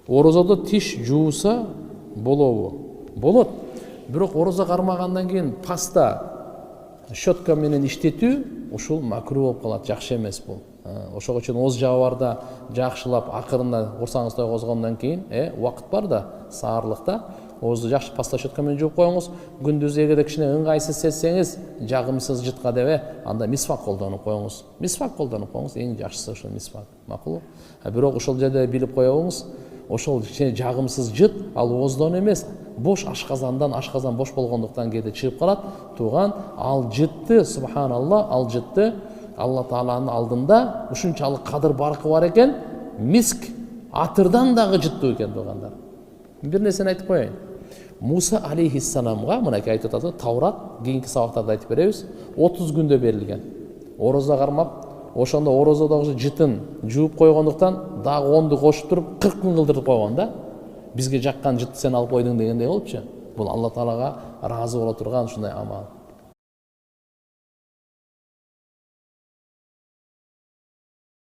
Орозодо тиш жууса болобу? Болот. Бирок орозо кармагандан кийин паста щетка менен иштетүү ушул макру болуп калат, жакшы эмес бул. Ошого үчүн оз жагы барда жакшылап акырында курсаңыз тойгозгондон кийин убакыт бар да, саарлыкта оозду жакшы паста щетка менен жууп коюңуз. Күндүз эгерде кичине ыңгайсыз сезсеңиз, жагымсыз жытка дебе, анда мисвак колдонуп коюңуз. Мисвак колдонуп коюңуз, эң жакшысы ушул мисвак. Макулбу? Бирок ошол жерде билип коебуз, ошол кичине жагымсыз жыт ал ооздон эмес, бош ашказандан, ашказан бош болгондуктан кээде чыгып калат. Туган ал жытты, субханалла, ал жытты Алла Тааланын алдында ушунчалык кадыр баркы бар экен, миск атырдан дагы жыттуу экен тугандар. Бир нерсени айтып коеюн. Муса алейхиссаламга мынакей айтып атат, Таурат кийинки сабактарда айтып беребиз, 30 күндө берилген. Орозо кармап, ошондо орозодогу жытын жууп койгондуктан дагы 10ду кошуп туруп 40 күн кылдырып койгон да. Бизге жаккан жытты сен алып койдуң дегендей болупчу. Бул Алла Таалага ыраазы боло турган ушундай амал.